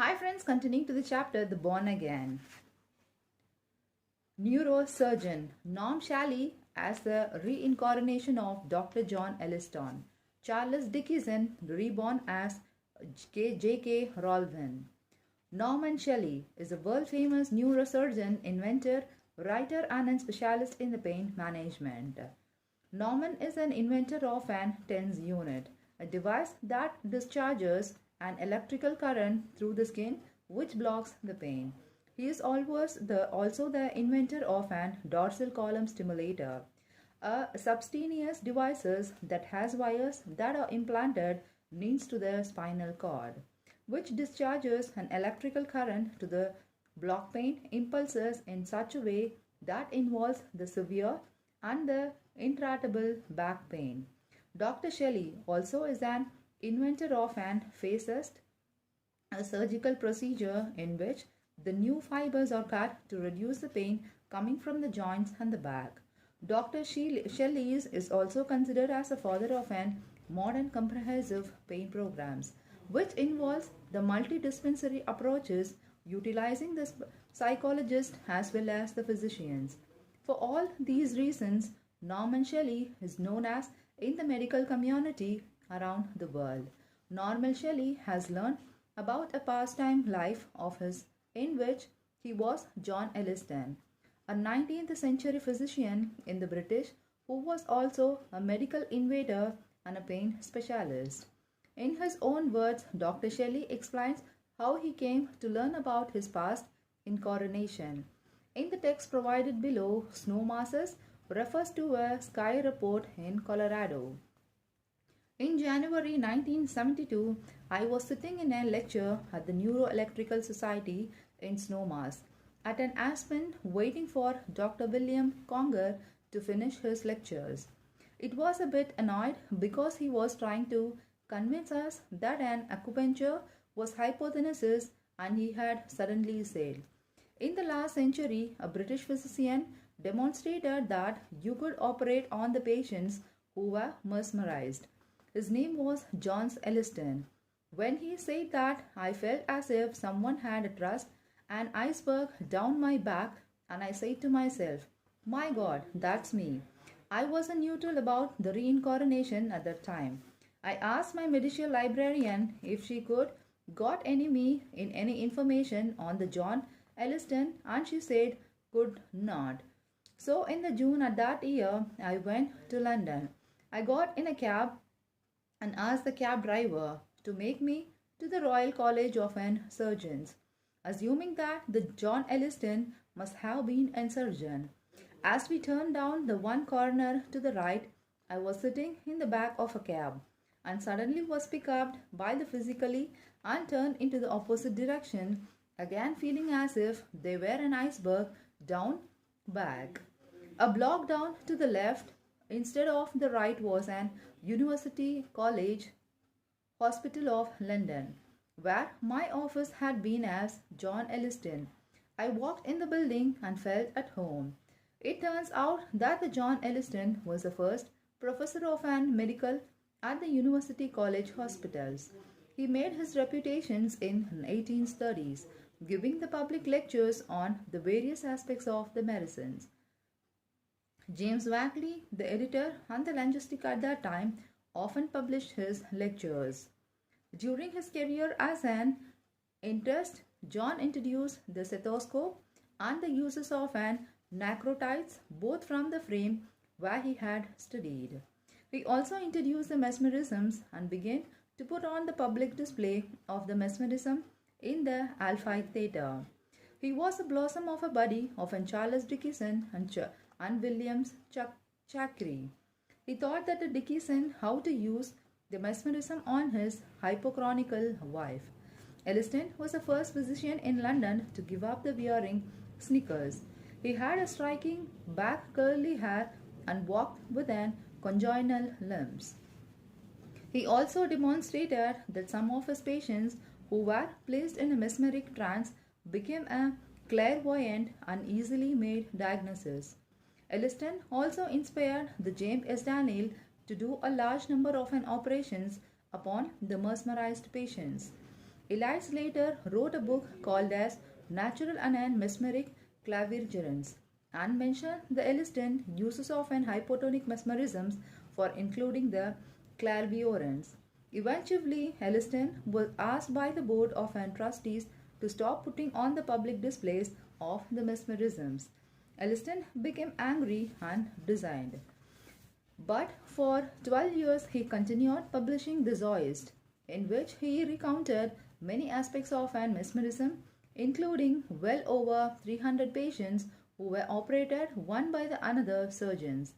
Hi friends, continuing to the chapter The Born Again. Neurosurgeon Norm Shelley as the reincarnation of Dr. John Elliston. Charles Dickinson reborn as J.K. Rowling. Norman Shelley is a world-famous neurosurgeon, inventor, writer and a specialist in the pain management. Norman is an inventor of an TENS unit, a device that discharges an electrical current through the skin which blocks the pain. He is also the inventor of an dorsal column stimulator, a subcutaneous device that has wires that are implanted next to the spinal cord, which discharges an electrical current to the block pain impulses in such a way that involves the severe and the intractable back pain. Dr. Shelley also is an inventor of an facet, a surgical procedure in which the new fibers are cut to reduce the pain coming from the joints and the back. Dr. Shelley is also considered as a father of an modern comprehensive pain programs, which involves the multidisciplinary approaches utilizing the psychologists as well as the physicians. For all these reasons, Norman Shelley is known as in the medical community around the world. Norman Shelley has learned about a pastime life of his in which he was John Elliston, a 19th century physician in the British who was also a medical innovator and a pain specialist. In his own words, Dr. Shelley explains how he came to learn about his past incarnation. In the text provided below, snow masses refers to a sky report in Colorado. In January 1972, I was sitting in a lecture at the Neuroelectrical Society in Snowmass at an Aspen waiting for Dr. William Conger to finish his lectures. It was a bit annoyed because he was trying to convince us that an acupuncture was hypothesis and he had suddenly said, in the last century, a British physician demonstrated that you could operate on the patients who were mesmerized. His name was John Elliston. When he said that, I felt as if someone had thrust an iceberg down my back, and I said to myself, my God, that's me. I wasn't neutral about the reincarnation at that time. I asked my medical librarian if she could got any information on the John Elliston, and she said could not. So in the June of that year, I went to London. I got in a cab and asked the cab driver to make me to the Royal College of Surgeons, assuming that the John Elliston must have been a surgeon. As we turned down the one corner to the right, I was sitting in the back of a cab and suddenly was picked up by the physically and turned into the opposite direction, again feeling as if they were an iceberg down back. A block down to the left instead of the right was an University College Hospital of London, where my office had been as John Elliston. I walked in the building and felt at home. It turns out that the John Elliston was the first professor of medical at the University College Hospitals. He made his reputations in 1830s, giving the public lectures on the various aspects of the medicines. James Wackley, the editor and the linguistic at that time, often published his lectures. During his career as an internist, John introduced the stethoscope and the uses of narcotics both from the frame where he had studied. He also introduced the mesmerisms and began to put on the public display of the mesmerism in the Alphi Theatre. He was the blossom of a body of Charles Dickinson and Williams Chakri. He taught that the Dickinson how to use the mesmerism on his hypochondriacal wife. Elliston was the first physician in London to give up the wearing sneakers. He had a striking back curly hair and walked with an congenital limbs. He also demonstrated that some of his patients who were placed in a mesmeric trance became a clairvoyant and easily made diagnosis. Elliston also inspired the James S. Daniel to do a large number of operations upon the mesmerized patients. Elias later wrote a book called as Natural and Mesmeric Clairvoyance and mentioned the Elliston uses of an hypotonic mesmerisms for including the clairvoyance. Eventually, Elliston was asked by the board of trustees to stop putting on the public displays of the mesmerisms. Elliston became angry and resigned. But for 12 years he continued publishing The Zoist, in which he recounted many aspects of an mesmerism, including well over 300 patients who were operated one by the another surgeons.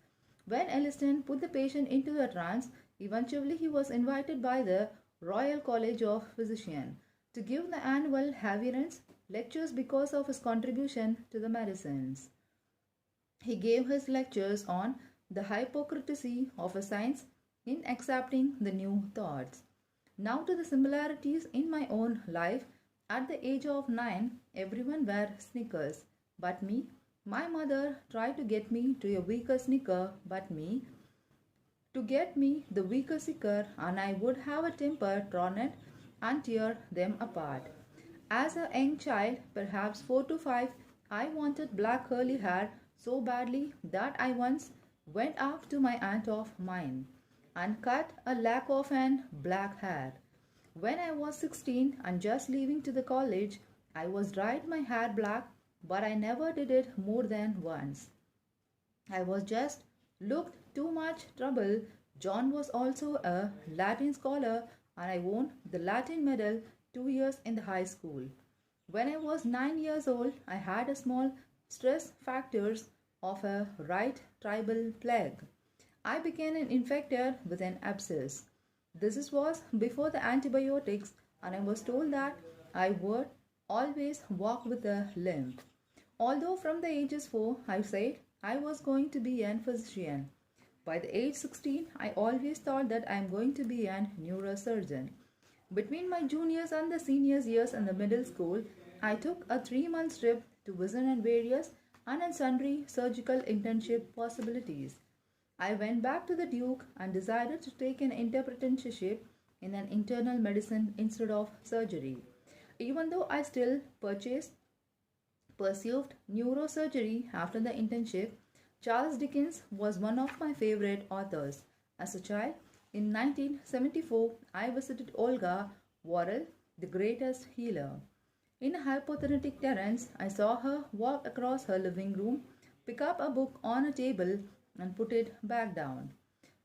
When Elliston put the patient into a trance, eventually he was invited by the Royal College of Physicians to give the annual Haverance lectures because of his contribution to the medicines. He gave his lectures on the hypocrisy of a science in accepting the new thoughts. Now to the similarities in my own life. At the age of 9, everyone wear sneakers, but me. My mother tried to get me to a weaker sneaker, but me. To get me the weaker sneaker, and I would have a temper, torn it, and tear them apart. As a young child, perhaps 4 to 5, I wanted black curly hair so badly that I once went up to my aunt of mine and cut a lock of an black hair. When I was 16 and just leaving to the college, I was dyed my hair black, but I never did it more than once. I was just looked too much trouble. John was also a Latin scholar and I won the Latin medal 2 years in the high school. When I was 9 years old, I had a small stress factors of a right tribal plague. I became infected with an abscess. This was before the antibiotics, and I was told that I would always walk with a limp. Although from the ages 4, I said I was going to be an physician. By the age 16, I always thought that I am going to be an neurosurgeon. Between my juniors and the seniors years in the middle school, I took a 3-month trip to visit various and sundry surgical internship possibilities. I went back to the Duke and decided to take an internship in an internal medicine instead of surgery. Even though I still pursued neurosurgery after the internship, Charles Dickens was one of my favorite authors. As a child, in 1974, I visited Olga Worrell, the greatest healer. In a hypothetical trance, I saw her walk across her living room, pick up a book on a table, and put it back down.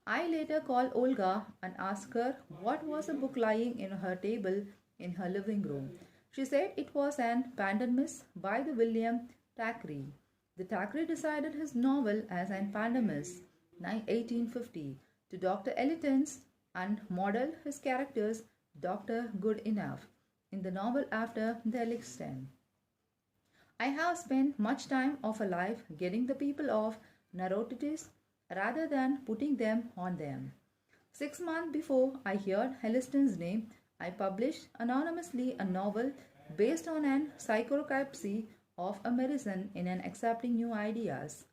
I later called Olga and asked her what was a book lying in her table in her living room. She said it was an Pandemus by the William Thackeray. The Thackeray decided his novel as an Pandemus, 1850, to Dr. Ellington's and modeled his characters Dr. Goodenough in the novel after the Elixir. I have spent much time of a life getting the people of neurotitis rather than putting them on them. 6 months before I heard Elliston's name, I published anonymously a novel based on an psychopsy of a medicine in an accepting new ideas.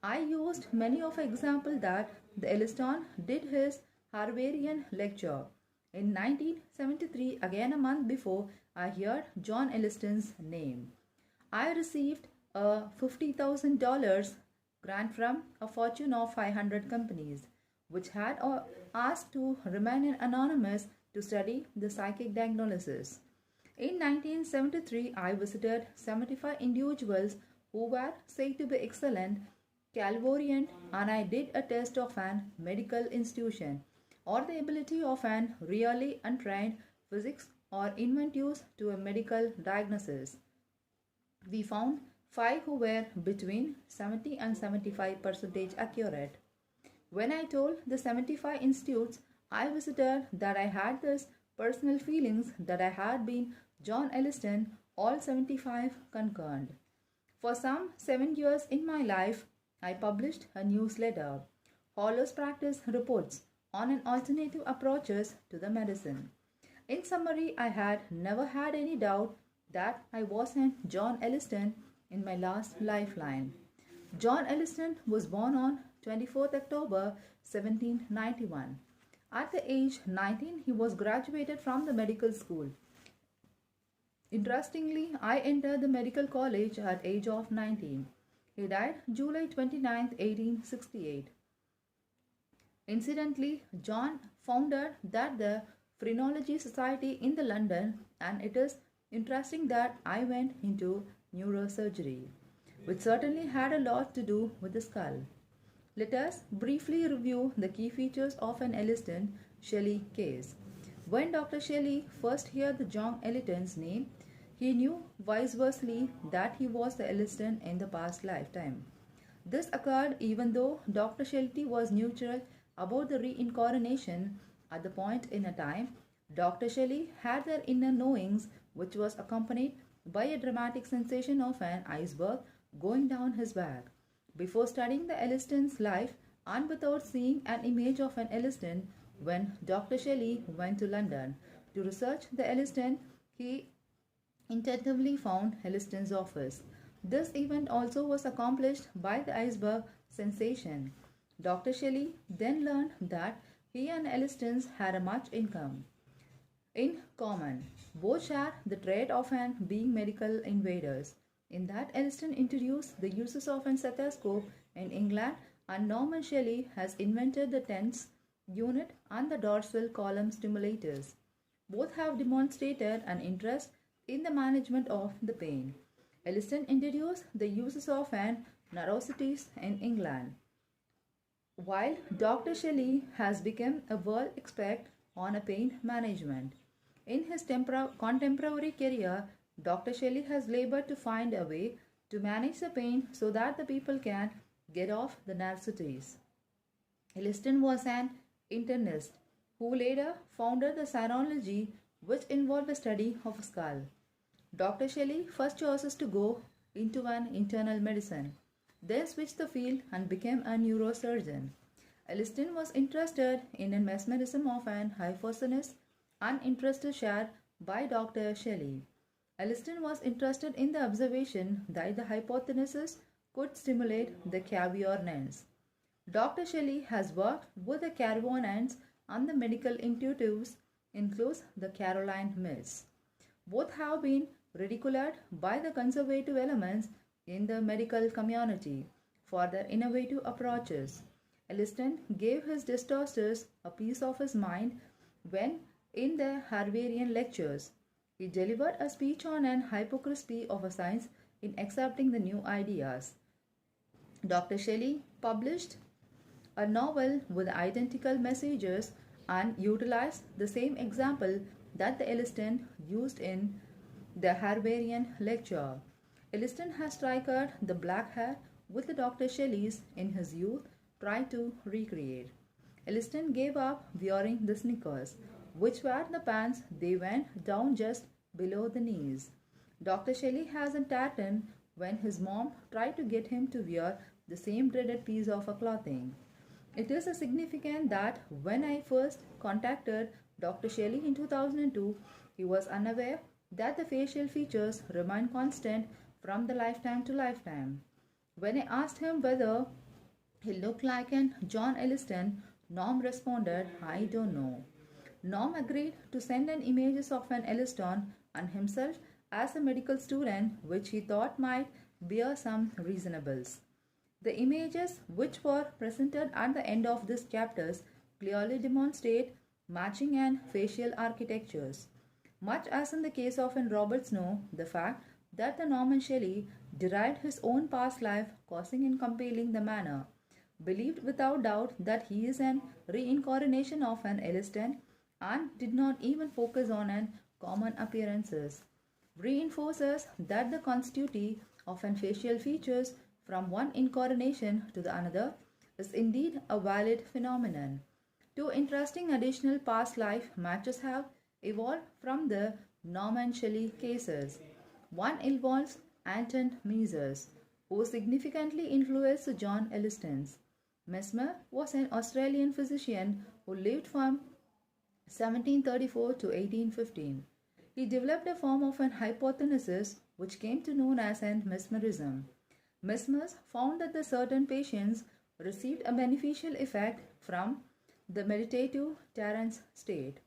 I used many of examples that the Elliston did his Harvarian lecture. In 1973, again a month before, I heard John Elliston's name. I received a $50,000 grant from a fortune of 500 companies, which had asked to remain anonymous to study the psychic diagnosis. In 1973, I visited 75 individuals who were said to be excellent, clairvoyant, and I did a test of an medical institution or the ability of an really untrained physics or inventives to a medical diagnosis. We found 5 who were between 70 and 75% accurate. When I told the 75 institutes I visited that I had this personal feelings that I had been John Elliston, all 75 concurred. For some 7 years in my life, I published a newsletter, Hollows Practice Reports, on an alternative approaches to the medicine. In summary, I had never had any doubt that I wasn't John Elliston in my last lifeline. John Elliston was born on 24th October 1791. At the age 19, he was graduated from the medical school. Interestingly, I entered the medical college at age of 19. He died July 29, 1868. Incidentally, John founded that the Phrenology Society in the London, and it is interesting that I went into neurosurgery, which certainly had a lot to do with the skull. Let us briefly review the key features of an Elliston Shelley case. When Dr. Shelley first heard the John Elliston's name, he knew vice versa that he was the Elliston in the past lifetime. This occurred even though Dr. Shelley was neutral about the reincarnation at the point in a time. Dr. Shelley had their inner knowings, which was accompanied by a dramatic sensation of an iceberg going down his back. Before studying the Elliston's life and without seeing an image of an Elliston, when Dr. Shelley went to London to research the Elliston, he intensively found Elliston's office. This event also was accomplished by the iceberg sensation. Dr. Shelley then learned that he and Elliston had a much income in common. Both shared the trait of an being medical invaders. In that Elliston introduced the uses of an stethoscope in England, and Norman Shelley has invented the TENS unit and the dorsal column stimulators. Both have demonstrated an interest in the management of the pain. Elliston introduced the uses of an neuroscities in England, while Dr. Shelley has become a world expert on a pain management. In his contemporary career, Dr. Shelley has labored to find a way to manage the pain so that the people can get off the nervosities. Elliston was an internist who later founded the Cynology, which involved the study of a skull. Dr. Shelley first chose to go into an internal medicine, then switched the field and became a neurosurgeon. Elliston was interested in the mesmerism of an hypothesis, an interest shared by Dr. Shelley. Elliston was interested in the observation that the hypothesis could stimulate the caviar nerves. Dr. Shelley has worked with the Caravanians and the medical intuitives, includes the Caroline Mills. Both have been ridiculed by the conservative elements in the medical community for their innovative approaches. Elliston gave his distorters a piece of his mind when, in the Harvarian lectures, he delivered a speech on an hypocrisy of a science in accepting the new ideas. Dr. Shelley published a novel with identical messages and utilized the same example that the Elliston used in the Harvarian lecture. Elliston has striken the black hair with the Dr. Shelley's in his youth tried to recreate. Elliston gave up wearing the sneakers, which were the pants they went down just below the knees. Dr. Shelley has a tartan when his mom tried to get him to wear the same dreaded piece of clothing. It is significant that when I first contacted Dr. Shelley in 2002, he was unaware that the facial features remain constant from the lifetime to lifetime. When I asked him whether he looked like an John Elliston, Norm responded, "I don't know." Norm agreed to send an images of an Elliston and himself as a medical student, which he thought might bear some reasonables. The images which were presented at the end of this chapters clearly demonstrate matching and facial architectures. Much as in the case of an Robert Snow, the fact that the Norman Shelley derived his own past life causing and compelling the manner, believed without doubt that he is an reincarnation of an Elliston and did not even focus on an common appearances, reinforces that the constitutive of an facial features from one incarnation to the another is indeed a valid phenomenon. Two interesting additional past life matches have evolved from the Norman Shelley cases. One involves Anton Mesmer, who significantly influenced John Elliston. Mesmer was an Australian physician who lived from 1734 to 1815. He developed a form of an hypothesis which came to known as an mesmerism. Mesmer found that the certain patients received a beneficial effect from the meditative trance state.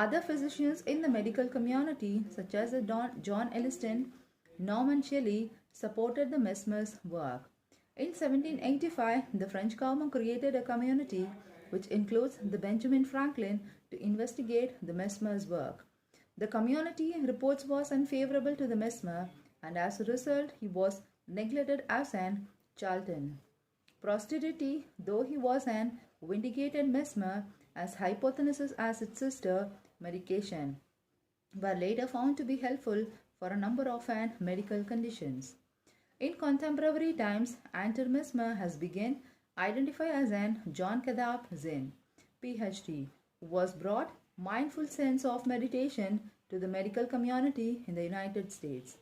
Other physicians in the medical community, such as John Elliston, Norman Shelley, supported the Mesmer's work. In 1785, the French government created a community which includes the Benjamin Franklin to investigate the Mesmer's work. The community reports was unfavorable to the Mesmer, and as a result, he was neglected as an charlatan. Posterity, though he was an vindicated Mesmer, as hypothesis as its sister medication, were later found to be helpful for a number of medical conditions. In contemporary times, Anton Mesmer has been identified as an John Kabat-Zinn, PhD, who was brought mindful sense of meditation to the medical community in the United States.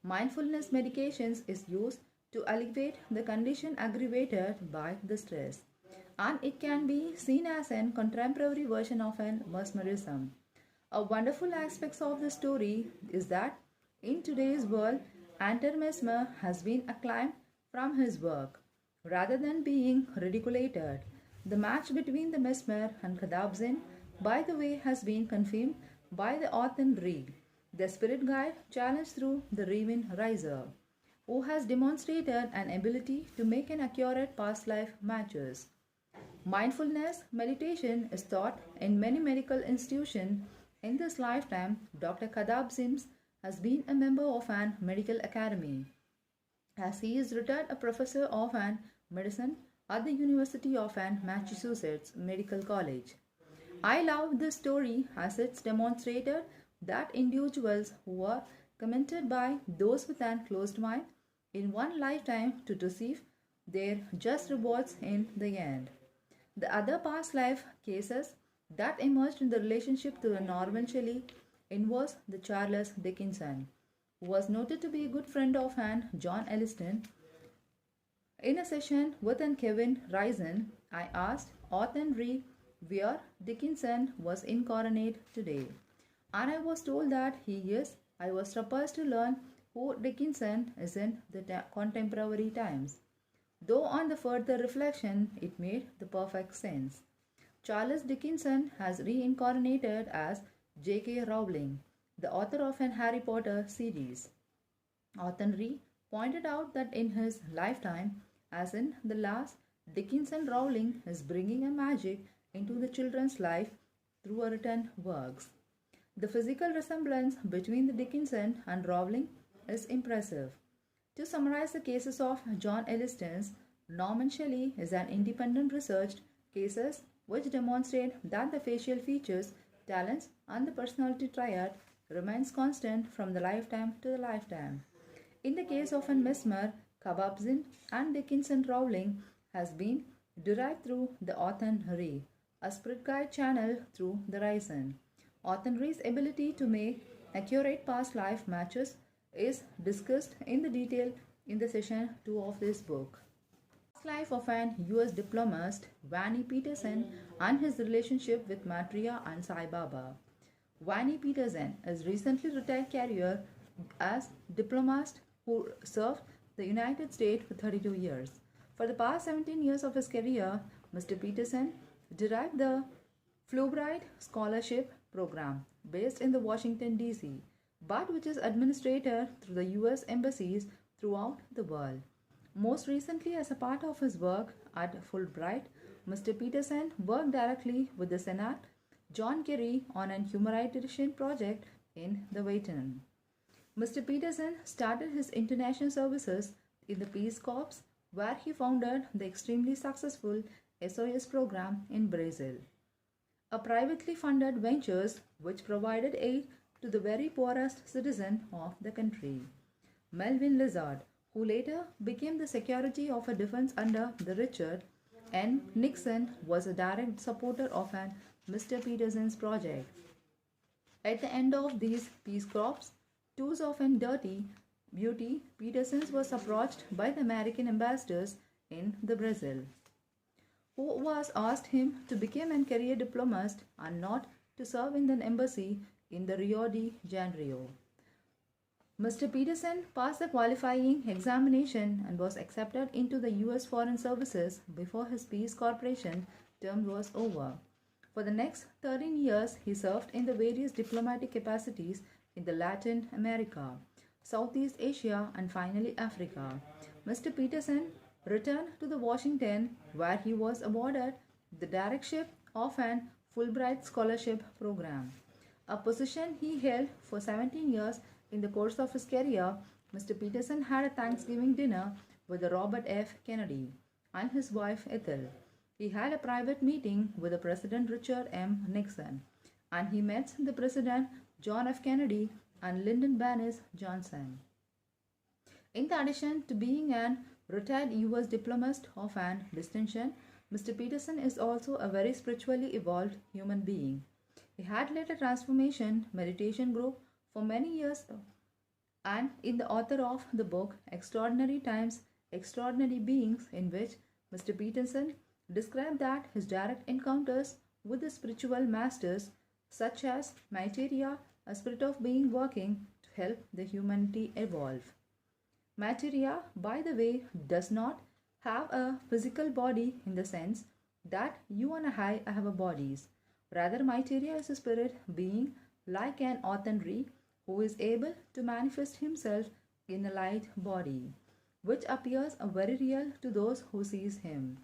Mindfulness medications is used to alleviate the condition aggravated by the stress, and it can be seen as a contemporary version of an mesmerism. A wonderful aspect of the story is that in today's world, Anton Mesmer has been acclaimed from his work rather than being ridiculed. The match between the Mesmer and Kabat-Zinn, by the way, has been confirmed by the Orton Reed, the spirit guide challenged through the Raven Riser, who has demonstrated an ability to make an accurate past life matches. Mindfulness meditation is taught in many medical institutions. In this lifetime, Dr. Kabat-Zinn has been a member of an medical academy, as he is retired a professor of medicine at the University of Massachusetts Medical College. I love this story as it's demonstrated that individuals who are commented by those with an closed mind in one lifetime to receive their just rewards in the end. The other past life cases that emerged in the relationship to the Norman Shelley involves the Charles Dickinson, who was noted to be a good friend of John Elliston. In a session with Kevin Risen, I asked Orton Reed where Dickinson was incarnate today, and I was told that he is. I was surprised to learn who Dickinson is in the contemporary times, though on the further reflection it made the perfect sense. Charles Dickinson has reincarnated as J.K. Rowling, the author of an Harry Potter series. Orton Reed pointed out that in his lifetime, as in the last, Dickinson Rowling is bringing a magic into the children's life through her written works. The physical resemblance between the Dickinson and Rowling is impressive. To summarize the cases of John Elliston's, Norman Shelley is an independent researched cases which demonstrate that the facial features, talents, and the personality triad remains constant from the lifetime to the lifetime. In the case of an Mesmer, Kabat-Zinn and Dickinson Rowling has been derived through the Orton Reed, a spirit guide channel through the Risen. Orton Reed's ability to make accurate past life matches is discussed in the detail in the session 2 of this book. Life of an US diplomatist, Vannie Peterson, and his relationship with Maitreya and Sai Baba. Vannie Peterson is recently retired career as diplomatist who served the United States for 32 years. For the past 17 years of his career, Mr. Peterson derived the Fulbright Scholarship Program based in the Washington, D.C., but which is administered through the US embassies throughout the world. Most recently, as a part of his work at Fulbright, Mr. Peterson worked directly with the Senate, John Kerry, on an humanitarian project in the Vietnam. Mr. Peterson started his international services in the Peace Corps, where he founded the extremely successful SOS program in Brazil, a privately funded venture which provided aid to the very poorest citizen of the country. Melvin Lizard, who later became the Secretary of Defense under the Richard N. Nixon, was a direct supporter of Mr. Peterson's project. At the end of these Peace Corps tours of dirty beauty, Peterson was approached by the American ambassadors in the Brazil, who was asked him to become a career diplomat and not to serve in the embassy in the Rio de Janeiro. Mr. Peterson passed the qualifying examination and was accepted into the U.S. Foreign Services before his Peace Corporation term was over. For the next 13 years, he served in the various diplomatic capacities in the Latin America, Southeast Asia, and finally Africa. Mr. Peterson returned to the Washington, where he was awarded the directorship of an Fulbright Scholarship Program, a position he held for 17 years. In the course of his career, Mr. Peterson had a Thanksgiving dinner with Robert F. Kennedy and his wife Ethel. He had a private meeting with the President Richard M. Nixon, and he met the President John F. Kennedy and Lyndon Baines Johnson. In addition to being an retired U.S. diplomat of an distinction, Mr. Peterson is also a very spiritually evolved human being. He had led a transformation meditation group for many years and is the author of the book Extraordinary Times, Extraordinary Beings, in which Mr. Peterson described that his direct encounters with the spiritual masters, such as Maitreya, a spirit of being working to help the humanity evolve. Maitreya, by the way, does not have a physical body in the sense that you and I have a bodies. Rather, Maitreya is a spirit being like an Athanri who is able to manifest himself in a light body, which appears very real to those who sees him.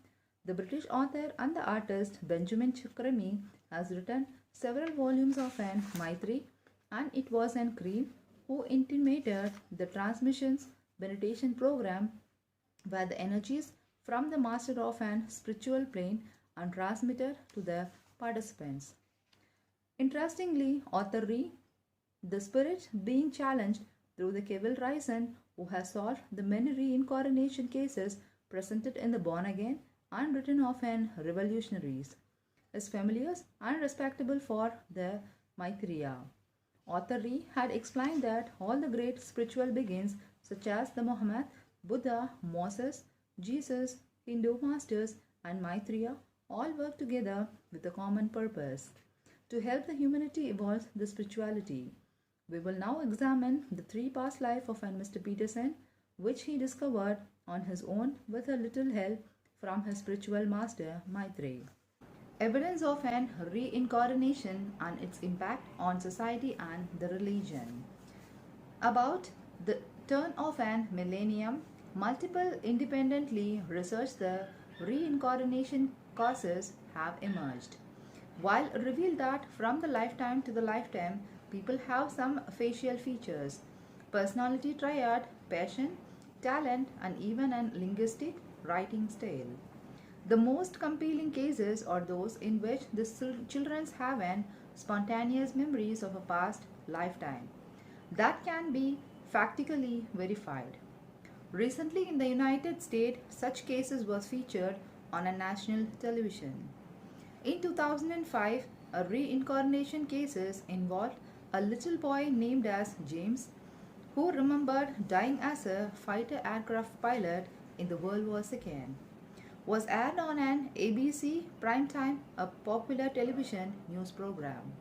The British author and the artist Benjamin Chakrami has written several volumes of an Maitri, and it was an Cream who intimated the transmissions meditation program where the energies from the master of an spiritual plane are transmitted to the participants. Interestingly, author Re, the spirit being challenged through the Kevil Ryzen, who has solved the many reincarnation cases presented in the Born Again and written of an revolutionaries, is familiar and respectable for the Maitreya. Author Re had explained that all the great spiritual beings such as the Muhammad, Buddha, Moses, Jesus, Hindu masters, and Maitreya all work together with a common purpose to help the humanity evolve the spirituality. We will now examine the three past life of an Mr. Peterson, which he discovered on his own with a little help from his spiritual master Maitreya. Evidence of an reincarnation and its impact on society and the religion. About the turn of an millennium, multiple independently researched the reincarnation causes have emerged. While revealed that from the lifetime to the lifetime, people have some facial features, personality triad, passion, talent, and even an linguistic writing style. The most compelling cases are those in which the children have an spontaneous memories of a past lifetime that can be factually verified. Recently in the United States, such cases was featured on a national television. In 2005, a reincarnation cases involved a little boy named as James who remembered dying as a fighter aircraft pilot in the World War II. Was aired on an ABC Primetime, a popular television news program.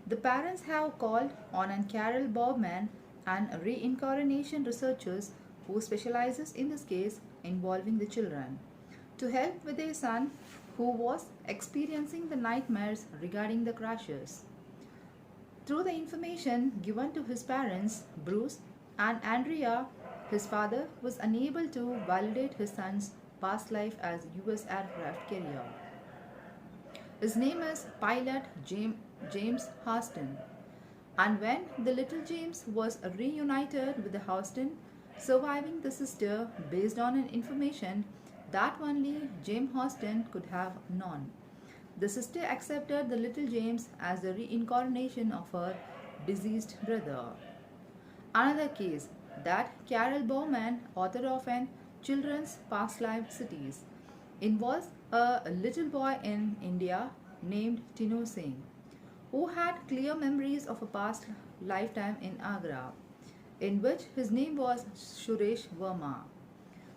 The parents have called on an Carol Bowman, an reincarnation researchers who specializes in this case involving the children, to help with their son who was experiencing the nightmares regarding the crashes. Through the information given to his parents, Bruce and Andrea, his father was unable to validate his son's past life as U.S. aircraft carrier. His name is pilot James Houston. And when the little James was reunited with the Houston, surviving the sister based on an information that only James Houston could have known. The sister accepted the little James as the reincarnation of her deceased brother. Another case that Carol Bowman, author of an children's past life cities, involves a little boy in India named Tinu Singh, who had clear memories of a past lifetime in Agra, in which his name was Suresh Verma.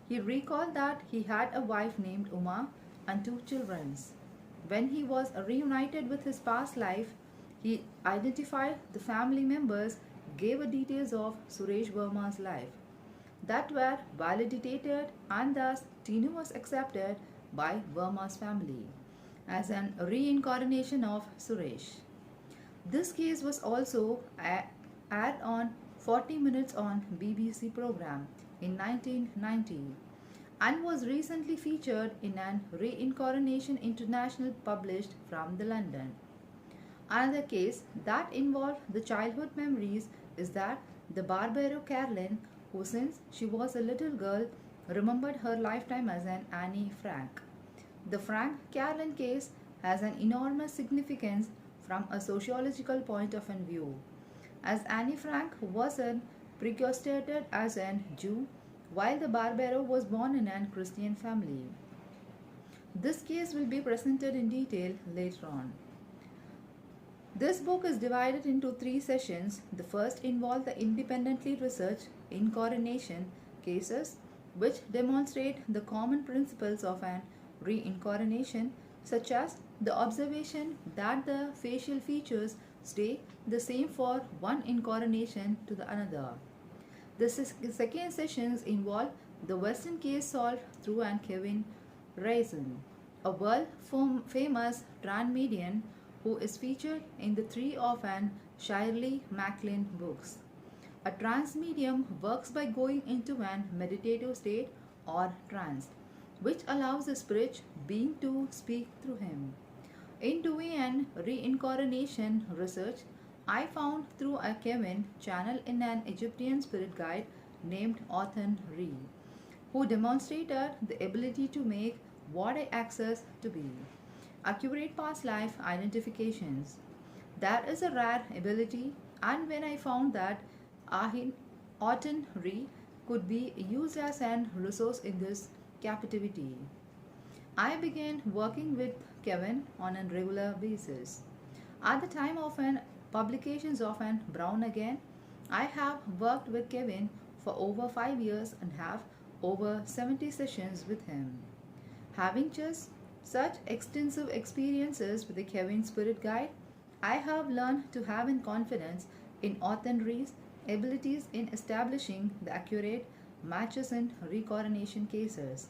He recalled that he had a wife named Uma and two children. When he was reunited with his past life, he identified the family members, gave details of Suresh Verma's life that were validated, and thus Tinu was accepted by Verma's family. as an reincarnation of Suresh. This case was also aired on 40 Minutes on BBC program in 1990 and was recently featured in an Reincarnation International published from the London. Another case that involved the childhood memories is that the Barbaro Carolyn, who since she was a little girl remembered her lifetime as an Annie Frank. The Frank Carolyn case has an enormous significance from a sociological point of view, as Annie Frank wasn't precociated as a Jew, while the Barbaro was born in a Christian family. This case will be presented in detail later on. This book is divided into three sessions. The first involved the independently researched incarnation cases, which demonstrate the common principles of an reincarnation, such as the observation that the facial features stay the same for one incarnation to the another. The second sessions involve the Western case solved through an Kevin Raisin, a world famous transmedian who is featured in the three of an Shirley MacLaine books. A trance medium works by going into an meditative state or trance, which allows the spirit being to speak through him. In doing an reincarnation research, I found through a Kevin channel in an Egyptian spirit guide named Othan Re, who demonstrated the ability to make what I access to be accurate past life identifications. That is a rare ability, and when I found that Othan Re could be used as an resource in this captivity, I began working with Kevin on a regular basis. At the time of an publications of an Brown Again, I have worked with Kevin for over 5 years and have over 70 sessions with him. Having just such extensive experiences with the Kevin Spirit Guide, I have learned to have in confidence in Othan Re's abilities in establishing the accurate matches in reincarnation cases.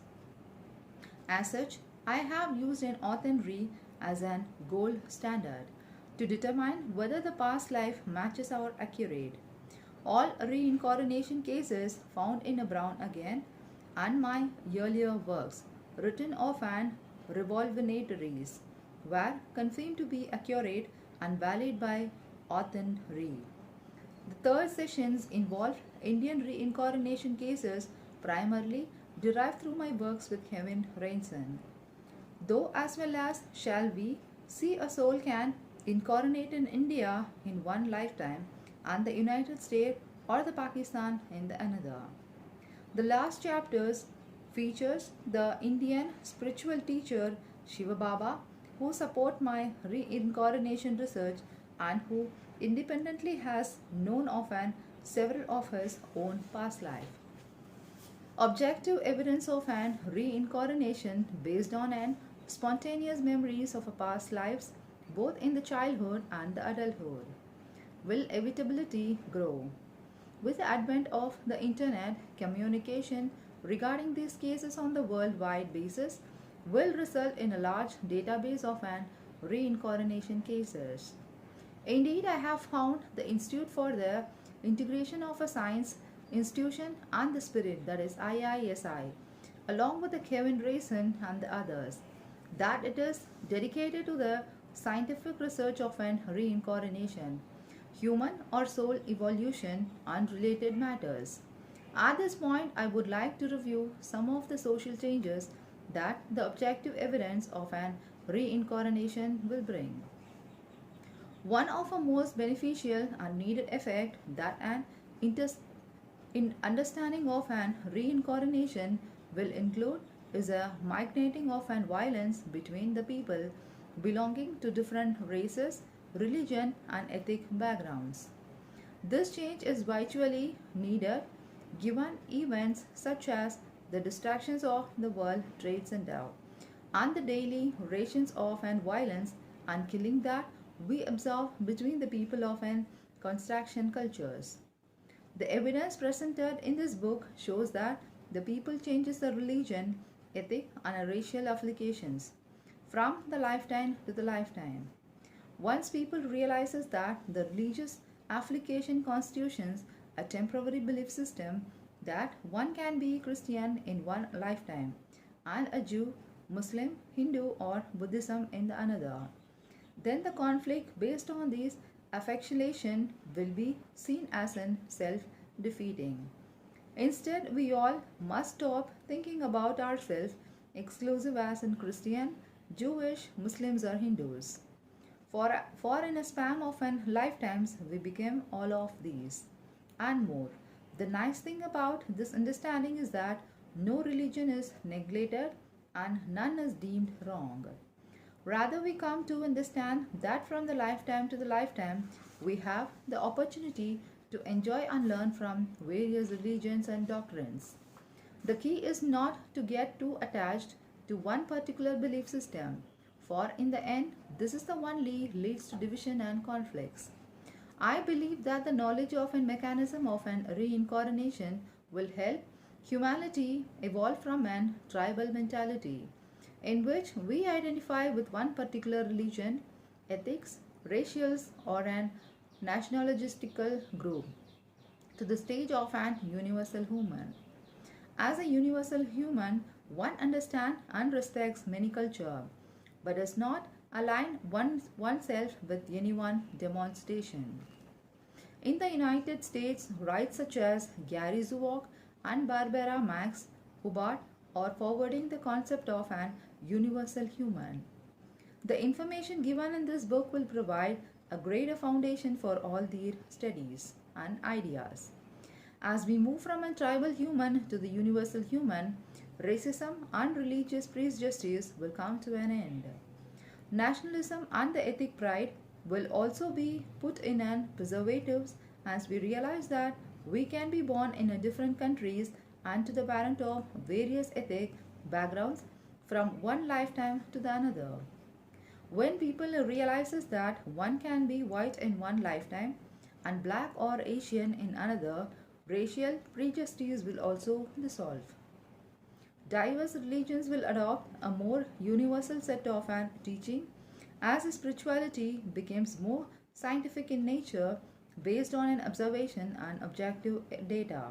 As such, I have used an Othan Re as an gold standard to determine whether the past life matches are accurate. All reincarnation cases found in a Brown Again and my earlier works written of an revolvinatories were confirmed to be accurate and valid by Othan Re. The third sessions involved Indian reincarnation cases primarily derived through my works with Kevin Raisin. Though as well as shall we see a soul can incarnate in India in one lifetime and the United States or the Pakistan in the another. The last chapters features the Indian spiritual teacher Shiva Baba, who support my reincarnation research and who independently has known of and several of his own past life. Objective evidence of an reincarnation based on an spontaneous memories of a past lives both in the childhood and the adulthood will inevitably grow. With the advent of the internet, communication regarding these cases on the worldwide basis will result in a large database of an reincarnation cases. Indeed, I have found the Institute for the Integration of a Science Institution and the Spirit, that is IISI, along with the Kevin Raisin and the others, that it is dedicated to the scientific research of an reincarnation, human or soul evolution, and related matters. At this point, I would like to review some of the social changes that the objective evidence of an reincarnation will bring. One of the most beneficial and needed effect that an in understanding of an reincarnation will include is a mitigating of an violence between the people belonging to different races, religion, and ethnic backgrounds. This change is virtually needed given events such as the distractions of the World Trade Center and the daily rations of and violence and killing that we observe between the people of an construction cultures. The evidence presented in this book shows that the people changes the religion, ethic, and racial affiliations. from the lifetime to the lifetime. Once people realizes that the religious application constitutions a temporary belief system that one can be Christian in one lifetime and a Jew, Muslim, Hindu or Buddhism in the another, then the conflict based on these affectionation will be seen as an self-defeating. Instead, we all must stop thinking about ourselves exclusive as in Christian, Jewish, Muslims or Hindus. For in a span of an lifetimes, we became all of these and more. The nice thing about this understanding is that no religion is neglected and none is deemed wrong. Rather, we come to understand that from the lifetime to the lifetime, we have the opportunity to enjoy and learn from various religions and doctrines. The key is not to get too attached to one particular belief system, for in the end, this is the only leads to division and conflicts. I believe that the knowledge of a mechanism of an reincarnation will help humanity evolve from an tribal mentality in which we identify with one particular religion, ethics, racials, or an nationalistical group to the stage of an universal human. As a universal human, one understands and respects many culture, but does not align oneself with any one demonstration. In the United States, writers such as Gary Zuok and Barbara Max Hubbard are forwarding the concept of an universal human. The information given in this book will provide a greater foundation for all their studies and ideas. As we move from a tribal human to the universal human, racism and religious prejudice will come to an end. Nationalism and the ethnic pride will also be put in an preservatives as we realize that we can be born in a different countries and to the parent of various ethnic backgrounds from one lifetime to the another. When people realizes that one can be white in one lifetime and black or Asian in another, racial prejudice will also dissolve. Diverse religions will adopt a more universal set of an teaching as spirituality becomes more scientific in nature based on an observation and objective data.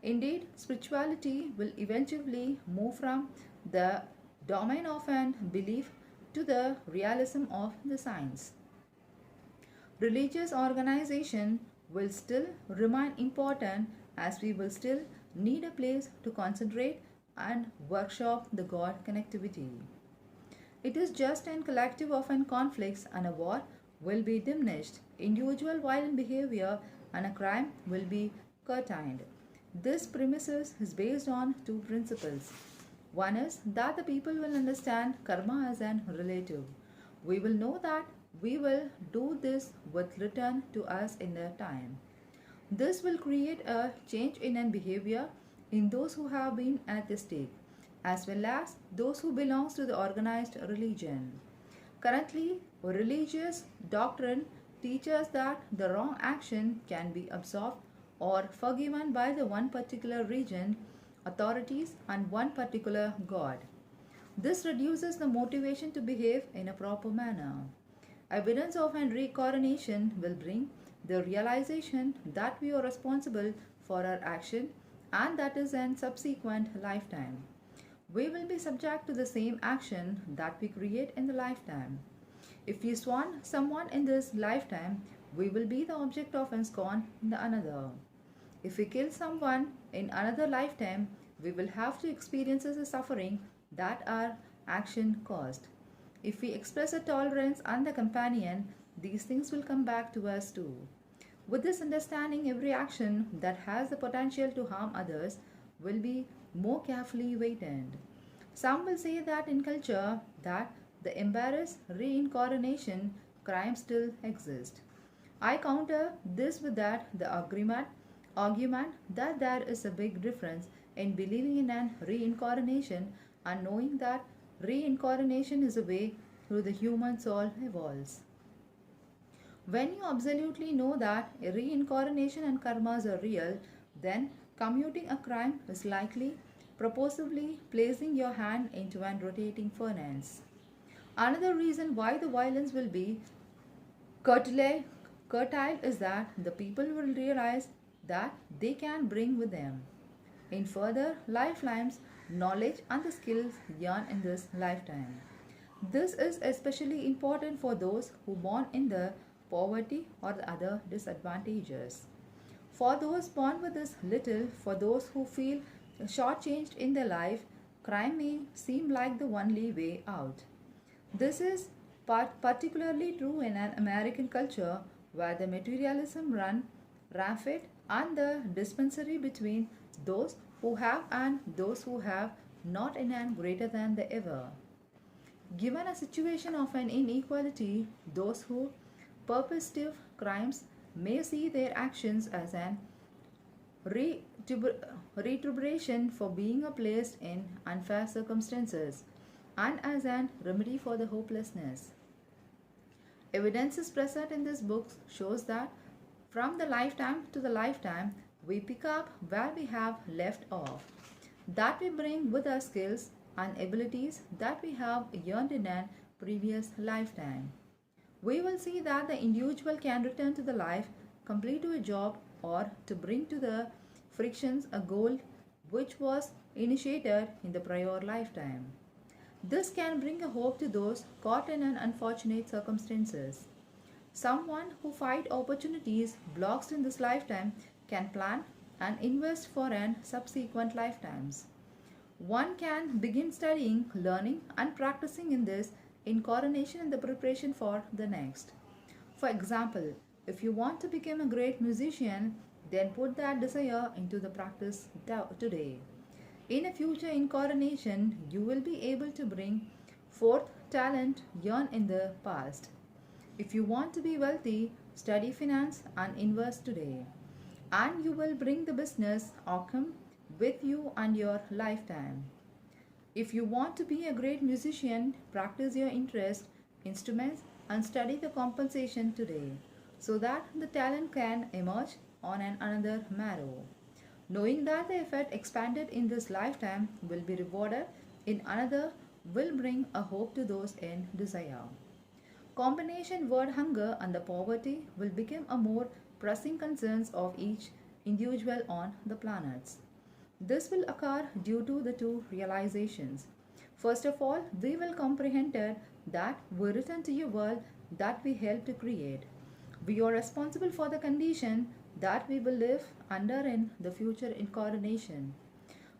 Indeed, spirituality will eventually move from the domain of an belief to the realism of the science. Religious organization will still remain important as we will still need a place to concentrate and workshop the God connectivity. It is just an collective of an conflicts and a war will be diminished, individual violent behavior and a crime will be curtailed. This premises is based on two principles. One is that the people will understand karma as an relative. We will know that we will do this with return to us in their time. This will create a change in an behavior in those who have been at the stake, as well as those who belong to the organized religion. Currently, religious doctrine teaches that the wrong action can be absorbed or forgiven by the one particular region, authorities, and one particular God. This reduces the motivation to behave in a proper manner. Evidence of an reincarnation will bring the realization that we are responsible for our action and that is in subsequent lifetime. We will be subject to the same action that we create in the lifetime. If we scorn someone in this lifetime, we will be the object of a scorn in the another. If we kill someone in another lifetime, we will have to experience the suffering that our action caused. If we express a tolerance and the companion, these things will come back to us too. With this understanding, every action that has the potential to harm others will be more carefully weighted. Some will say that in culture that the embarrassed reincarnation crime still exists. I counter this with that the argument that there is a big difference in believing in an reincarnation and knowing that reincarnation is a way through the human soul evolves. When you absolutely know that reincarnation and karmas are real, then commuting a crime is likely, proposively placing your hand into an rotating furnace. Another reason why the violence will be curtailed, curtailed is that the people will realize that they can bring with them in further lifetimes knowledge and the skills learned in this lifetime. This is especially important for those who born in the poverty or the other disadvantages. For those born with this little, for those who feel shortchanged in their life, crime may seem like the only way out. This is particularly true in an American culture where the materialism run rampant and the dispensary between those who have and those who have not in and greater than the ever. Given a situation of an inequality, those who perpetrate crimes may see their actions as an retribution for being placed in unfair circumstances and as an remedy for the hopelessness. Evidences present in this book shows that from the lifetime to the lifetime we pick up where we have left off, that we bring with our skills and abilities that we have earned in a previous lifetime. We will see that the individual can return to the life, complete to a job, or to bring to the frictions a goal which was initiated in the prior lifetime. This can bring a hope to those caught in an unfortunate circumstances. Someone who fight opportunities blocked in this lifetime can plan and invest for an subsequent lifetimes. One can begin studying, learning, and practicing in this incarnation in the preparation for the next. For example, if you want to become a great musician, then put that desire into the practice today. In a future incarnation, you will be able to bring forth talent earned in the past. If you want to be wealthy, study finance and invest today. And you will bring the business outcome with you and your lifetime. If you want to be a great musician, practice your interest, instruments, and study the compensation today so that the talent can emerge on another marrow. Knowing that the effort expanded in this lifetime will be rewarded in another will bring a hope to those in desire. Combination word hunger and the poverty will become a more pressing concerns of each individual on the planets. This will occur due to the two realizations. First of all, we will comprehend that we return to a world that we helped to create. We are responsible for the condition that we will live under in the future incarnation.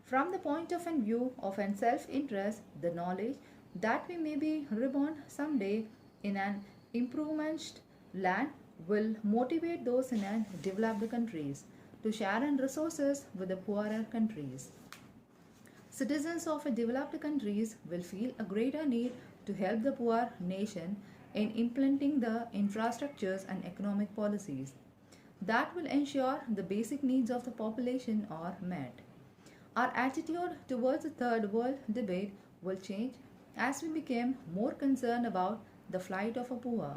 From the point of view of an self-interest, the knowledge that we may be reborn someday in an improved land will motivate those in developed countries to share in resources with the poorer countries. Citizens of developed countries will feel a greater need to help the poor nation in implementing the infrastructures and economic policies that will ensure the basic needs of the population are met. Our attitude towards the third world debate will change as we become more concerned about the plight of a poor.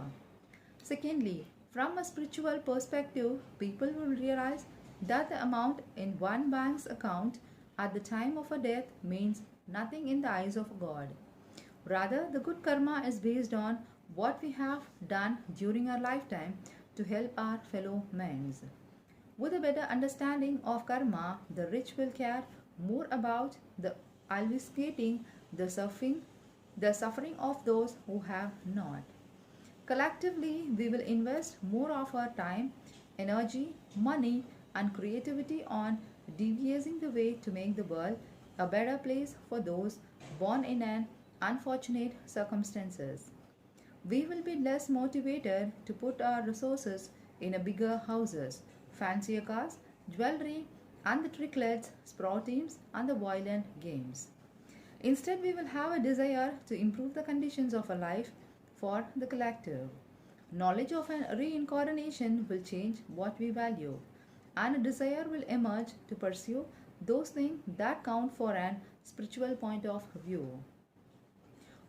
Secondly, from a spiritual perspective, people will realize that the amount in one bank's account at the time of a death means nothing in the eyes of God. Rather, the good karma is based on what we have done during our lifetime to help our fellow men. With a better understanding of karma, the rich will care more about the alleviating the suffering of those who have not. Collectively, we will invest more of our time, energy, money, and creativity on devising the way to make the world a better place for those born in an unfortunate circumstances. We will be less motivated to put our resources in a bigger houses, fancier cars, jewelry, and the tricklets, sport teams, and the violent games. Instead, we will have a desire to improve the conditions of our life for the collective. Knowledge of a reincarnation will change what we value, and a desire will emerge to pursue those things that count for an spiritual point of view.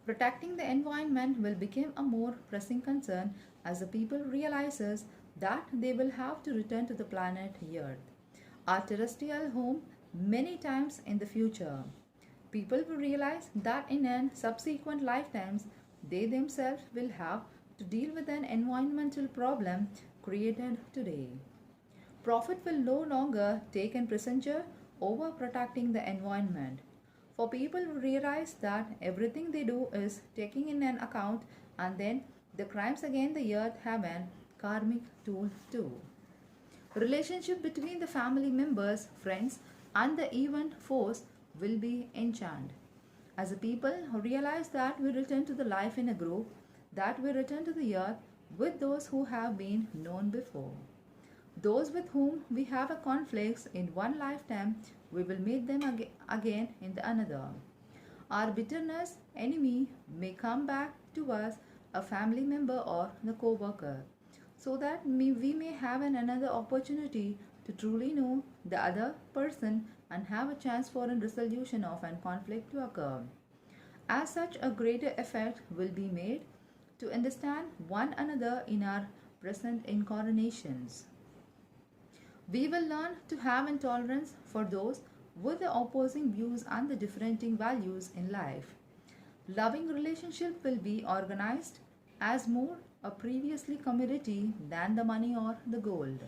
Protecting the environment will become a more pressing concern as the people realizes that they will have to return to the planet Earth, our terrestrial home, many times in the future. People will realize that in an subsequent lifetimes they themselves will have to deal with an environmental problem created today. Profit will no longer take an passenger over protecting the environment. For people who realize that everything they do is taking in an account, and then the crimes against the earth have an karmic toll too. Relationship between the family members, friends, and the event force will be enchanted. As a people who realize that we return to the life in a group, that we return to the earth with those who have been known before. Those with whom we have a conflicts in one lifetime, we will meet them again in the another. Our bitterness enemy may come back to us, a family member or the co-worker, so that we may have another opportunity to truly know the other person and have a chance for a resolution of a conflict to occur. As such, a greater effort will be made to understand one another in our present incarnations. We will learn to have intolerance for those with the opposing views and the differing values in life. Loving relationship will be organized as more a previously commodity than the money or the gold.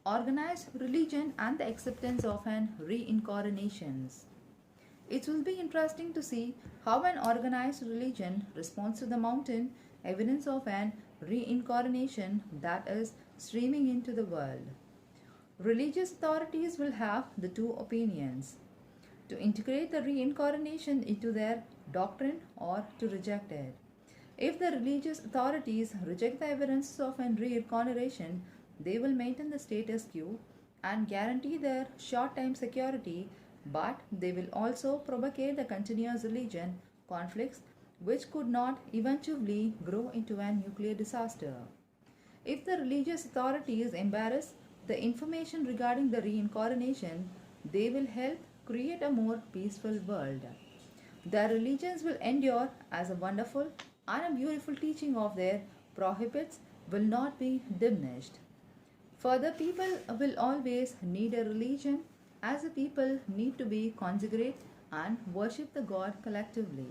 Organized religion and the acceptance of an reincarnations. It will be interesting to see how an organized religion responds to the mountain evidence of an reincarnation that is streaming into the world. Religious authorities will have the two opinions to integrate the reincarnation into their doctrine or to reject it. If the religious authorities reject the evidence of an reincarnation, they will maintain the status quo and guarantee their short-term security, but they will also propagate the continuous religion conflicts which could not eventually grow into a nuclear disaster. If the religious authorities embarrass the information regarding the reincarnation, they will help create a more peaceful world. Their religions will endure as a wonderful and a beautiful teaching of their prohibits will not be diminished. Further, people will always need a religion as the people need to be consecrate and worship the God collectively.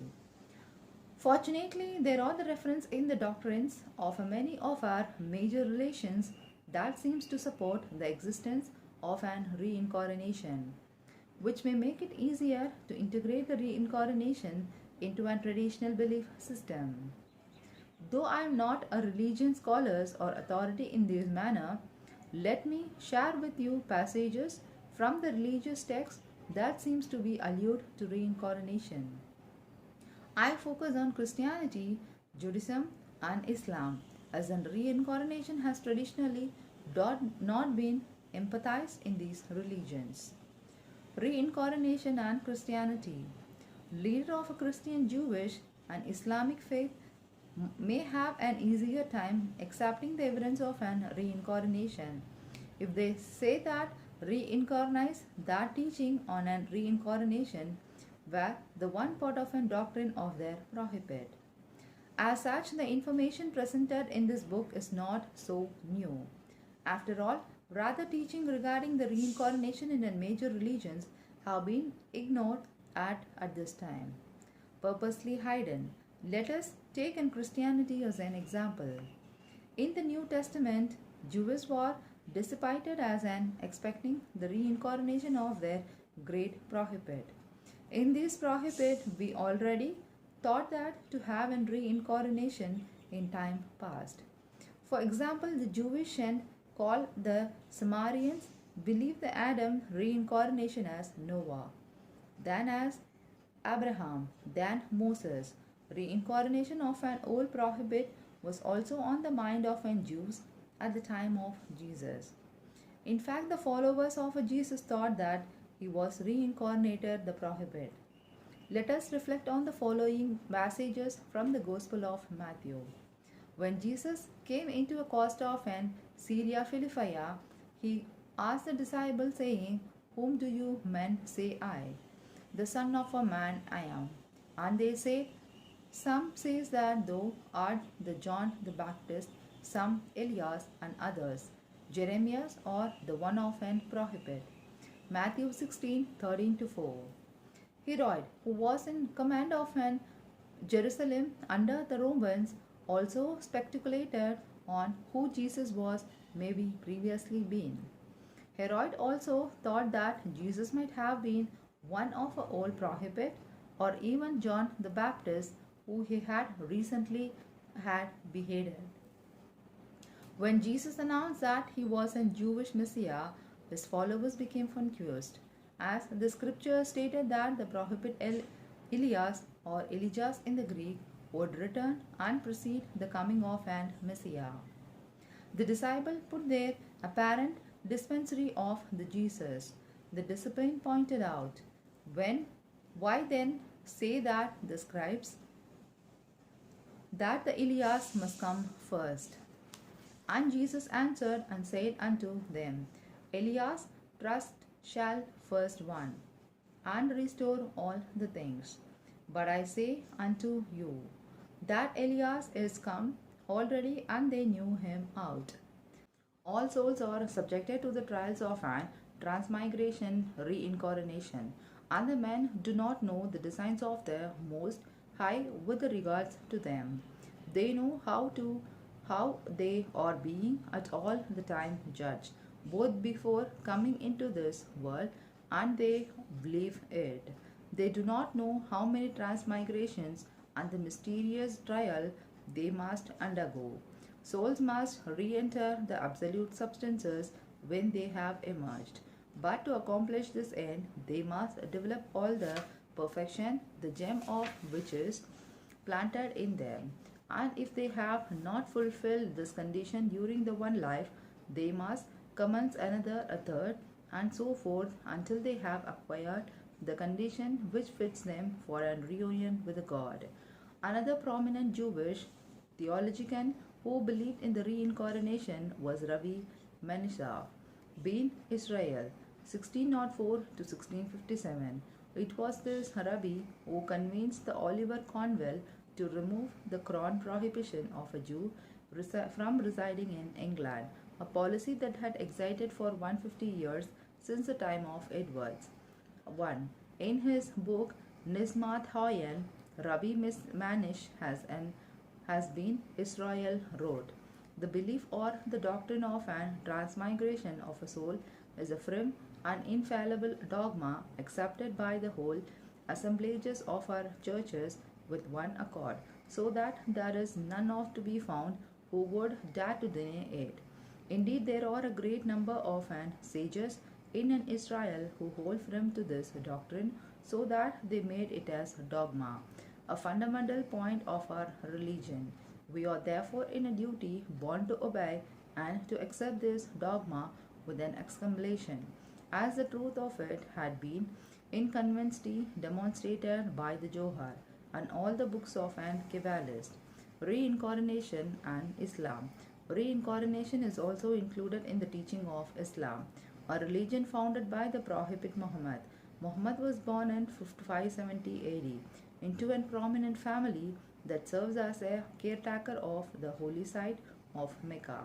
Fortunately, there are the reference in the doctrines of many of our major relations that seems to support the existence of an reincarnation, which may make it easier to integrate the reincarnation into a traditional belief system. Though I am not a religion scholar or authority in this manner, let me share with you passages from the religious text that seems to be allude to reincarnation. I focus on Christianity, Judaism, and Islam, as in reincarnation has traditionally not been empathized in these religions. Reincarnation and Christianity. Leader of a Christian, Jewish, and Islamic faith may have an easier time accepting the evidence of an reincarnation if they say that reincarnize that teaching on an reincarnation were the one part of a doctrine of their prohibit. As such, the information presented in this book is not so new. After all, rather teaching regarding the reincarnation in major religions have been ignored at this time, purposely hidden. Let us take in Christianity as an example. In the New Testament, Jews were dissipated as an expecting the reincarnation of their great prophet. In this prophet, we already thought that to have a reincarnation in time past. For example, the Jewish and called the Sumerians believed the Adam reincarnation as Noah, then as Abraham, then Moses. Reincarnation of an old prophet was also on the mind of Jews at the time of Jesus. In fact, the followers of Jesus thought that he was reincarnated the prophet. Let us reflect on the following passages from the Gospel of Matthew. When Jesus came into a coast of an Syria Philippi, he asked the disciples, saying, "Whom do you men say I? The Son of a Man I am." And they said, "Some says that thou art the John the Baptist, some Elias, and others, Jeremiah, or the one of an prophet." Matthew 16:13-4. Herod, who was in command of an Jerusalem under the Romans also speculated on who Jesus was maybe previously been. Herod also thought that Jesus might have been one of the old prohibit or even John the Baptist who he had recently had beheaded. When Jesus announced that he was a Jewish Messiah, his followers became confused, as the scripture stated that the prophet Elias or Elijah in the Greek would return and precede the coming of an Messiah. The disciple put their apparent dispensary of the Jesus. The discipline pointed out, when why then say that the scribes that the Elias must come first? And Jesus answered and said unto them, Elias trust shall first one, and restore all the things. But I say unto you, that Elias is come already, and they knew him out. All souls are subjected to the trials of an transmigration reincarnation, and the men do not know the designs of the Most High with regards to them. They know how they are being at all the time judged, both before coming into this world and they believe it. They do not know how many transmigrations and the mysterious trial they must undergo. Souls must re enter the absolute substances when they have emerged. But to accomplish this end, they must develop all the perfection, the gem of which is planted in them. And if they have not fulfilled this condition during the one life, they must commence another, a third, and so forth until they have acquired the condition which fits them for a reunion with God. Another prominent Jewish theologian who believed in the reincarnation was Rabbi Menashe ben Israel, 1604 to 1657. It was this rabbi who convinced the Oliver Cromwell to remove the crown prohibition of a Jew from residing in England, a policy that had existed for 150 years since the time of Edwards. 1. In his book Nizmat Hayan, Rabbi Manish has been Israel wrote, the belief or the doctrine of an transmigration of a soul is a firm and infallible dogma accepted by the whole assemblages of our churches with one accord, so that there is none of to be found who would dare to deny it. Indeed, there are a great number of sages in an Israel who hold firm to this doctrine, so that they made it as dogma, a fundamental point of our religion. We are therefore in a duty bound to obey and to accept this dogma with an exclamation, as the truth of it had been inconvincingly demonstrated by the Johar and all the books of an Kabbalist. Reincarnation and Islam. Reincarnation is also included in the teaching of Islam, a religion founded by the Prophet Muhammad. Muhammad was born in 570 AD into a prominent family that serves as a caretaker of the holy site of Mecca,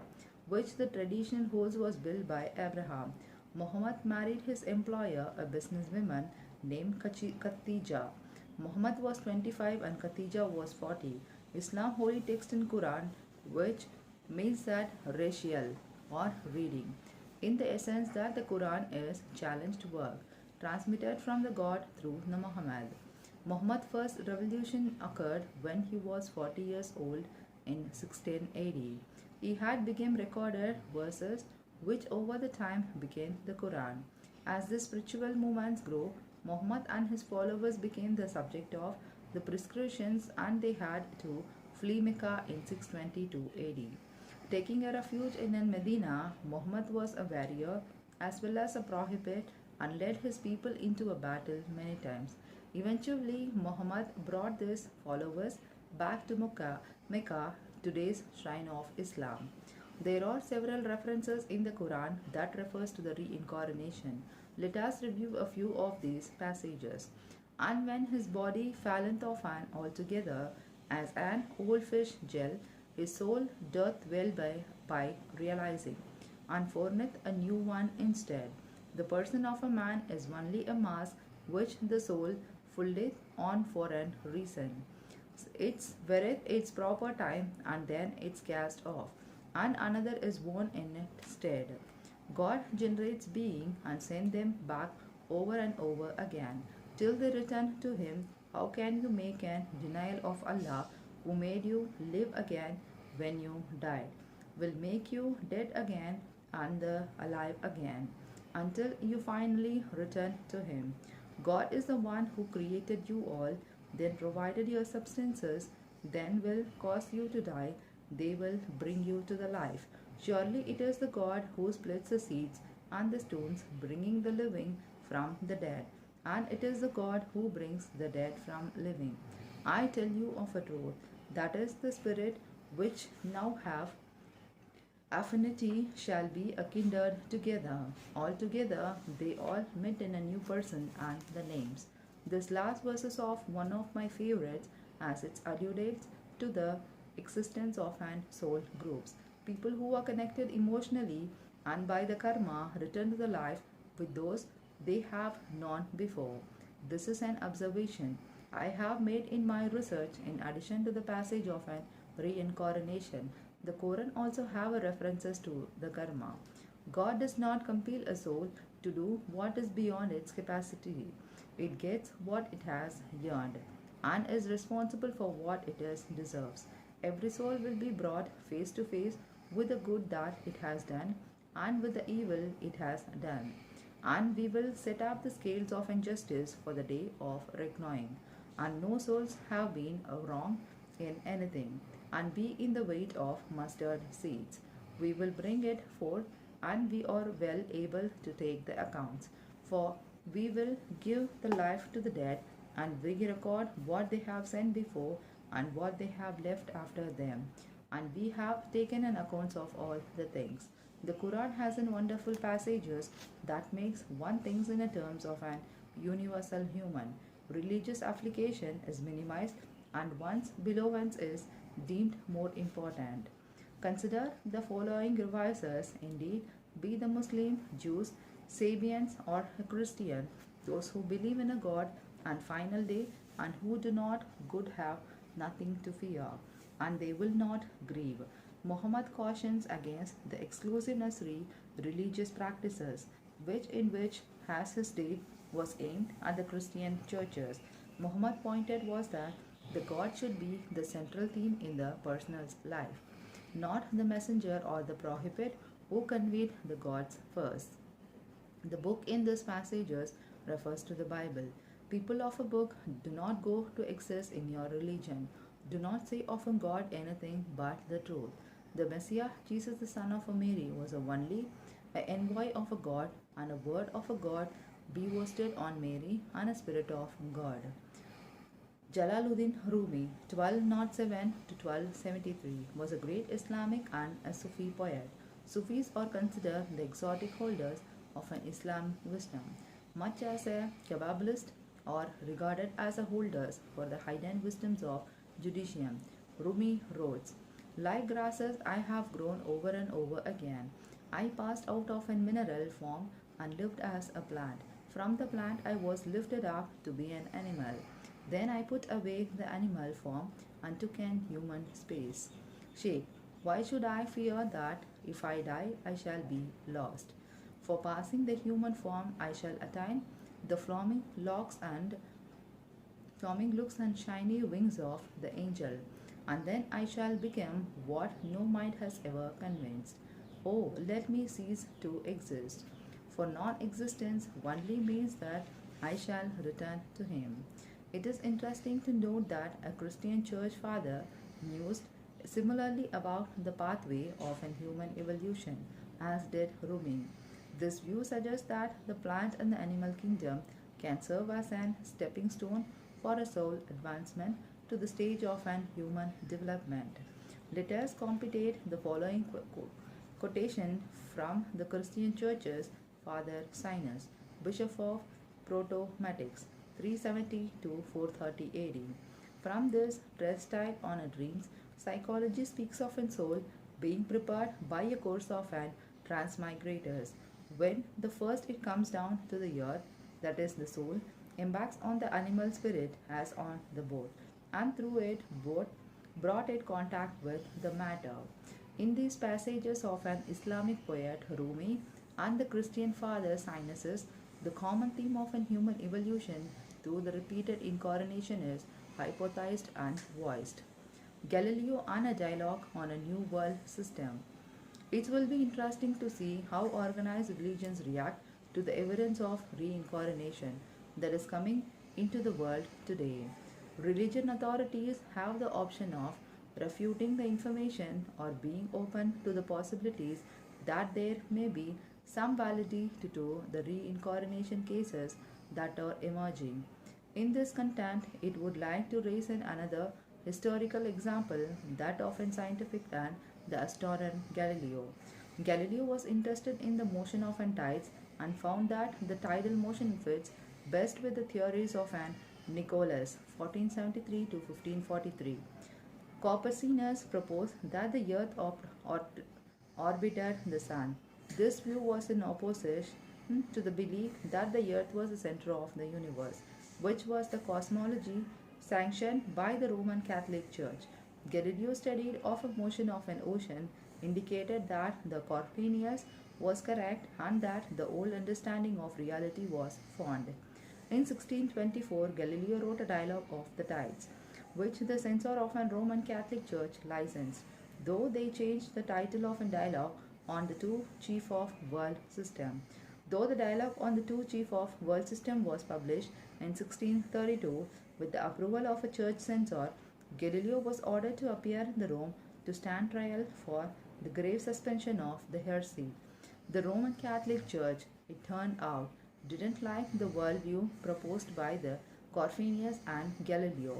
which the tradition holds was built by Abraham. Muhammad married his employer, a businesswoman named Khatija. Muhammad was 25 and Khatija was 40. Islam holy text in Quran, which means that racial or reading. In the essence that the Quran is challenged work, transmitted from the God through the Muhammad. Muhammad's first revolution occurred when he was 40 years old in 16 AD. He had become recorded verses which over the time became the Quran. As the spiritual movements grew, Muhammad and his followers became the subject of the prescriptions and they had to flee Mecca in 622 AD. Taking a refuge in Medina, Muhammad was a warrior as well as a prophet and led his people into a battle many times. Eventually, Muhammad brought his followers back to Mecca, today's shrine of Islam. There are several references in the Quran that refers to the reincarnation. Let us review a few of these passages. And when his body falleth off altogether as an old fish gel, his soul doth well by realizing, and formeth a new one instead. The person of a man is only a mask which the soul foldeth on for a reason. It's weareth its proper time, and then it's cast off, and another is born in its stead. God generates being and sends them back over and over again till they return to Him. How can you make an denial of Allah who made you live again when you died? Will make you dead again and alive again until you finally return to Him. God is the one who created you all, then provided your substances, then will cause you to die, they will bring you to the life. Surely it is the God who splits the seeds and the stones, bringing the living from the dead. And it is the God who brings the dead from living. I tell you of a truth, that is the Spirit which now have affinity shall be a kindred together. Altogether, they all met in a new person and the names. This last verse is of one of my favorites as it alludes to the existence of an soul groups. People who are connected emotionally and by the karma return to the life with those they have known before. This is an observation I have made in my research in addition to the passage of an reincarnation. The Quran also have a references to the karma. God does not compel a soul to do what is beyond its capacity. It gets what it has yearned and is responsible for what it is deserves. Every soul will be brought face to face with the good that it has done and with the evil it has done. And we will set up the scales of injustice for the day of reckoning. And no souls have been wrong in anything, and be in the weight of mustard seeds. We will bring it forth, and we are well able to take the accounts. For we will give the life to the dead, and we record what they have sent before and what they have left after them. And we have taken an account of all the things. The Quran has in wonderful passages that makes one things in the terms of an universal human. Religious application is minimized and one's below is deemed more important. Consider the following revisers indeed, be the Muslim, Jews, Sabians, or Christian, those who believe in a God and final day and who do not good have nothing to fear, and they will not grieve. Muhammad cautions against the exclusive Nasri religious practices, which has his day was aimed at the Christian churches. Muhammad pointed was that the God should be the central theme in the person's life, not the messenger or the prophet who conveyed the gods first. The book in these passages refers to the Bible. People of a book do not go to excess in your religion. Do not say of a God anything but the truth. The Messiah, Jesus the son of Mary, was a only an envoy of a God, and a word of a God be wasted on Mary, and a spirit of God. Jalaluddin Rumi, 1207 to 1273, was a great Islamic and a Sufi poet. Sufis are considered the exotic holders of an Islamic wisdom, much as a Kabbalist or regarded as a holders for the hidden wisdoms of Judaism. Rumi wrote, like grasses I have grown over and over again. I passed out of a mineral form and lived as a plant. From the plant I was lifted up to be an animal. Then I put away the animal form and took an human shape. Why should I fear that if I die I shall be lost? For passing the human form I shall attain the flaming looks and shiny wings of the angel, and then I shall become what no mind has ever convinced. Oh, let me cease to exist, for non existence only means that I shall return to Him. It is interesting to note that a Christian church father mused similarly about the pathway of an human evolution, as did Rumi. This view suggests that the plant and the animal kingdom can serve as an stepping stone for a soul advancement to the stage of an human development. Let us compare the following quotation from the Christian church's Father Sinus, Bishop of Proto-Matrix, 370 to 430 AD. From this treatise on a dreams, psychology speaks of a soul being prepared by a course of an transmigrators. When the first it comes down to the earth, that is the soul, embarks on the animal spirit as on the boat, and through it both brought it contact with the matter. In these passages of an Islamic poet, Rumi, and the Christian father, Sinuses, the common theme of an human evolution through the repeated incarnation is hypothesized and voiced. Galileo and a dialogue on a new world system. It will be interesting to see how organized religions react to the evidence of reincarnation that is coming into the world today. Religion authorities have the option of refuting the information or being open to the possibilities that there may be some validity to the reincarnation cases that are emerging. In this content, it would like to raise another historical example, that of a scientific and the astronomer Galileo. Galileo was interested in the motion of an tides and found that the tidal motion fits best with the theories of an Nicholas 1473 to 1543. Copernicus proposed that the earth orbited the sun. This view was in opposition to the belief that the earth was the center of the universe, which was the cosmology sanctioned by the Roman Catholic Church. Galileo's study of a motion of an ocean indicated that the Copernicus was correct and that the old understanding of reality was fond. In 1624, Galileo wrote a dialogue of the tides, which the censor of a Roman Catholic Church licensed, though they changed the title of a dialogue on the two chief of world system. Though the dialogue on the two chief of world system was published in 1632 with the approval of a church censor, Galileo was ordered to appear in the Rome to stand trial for the grave suspension of the heresy. The Roman Catholic Church, it turned out, didn't like the worldview proposed by the Copernicus and Galileo,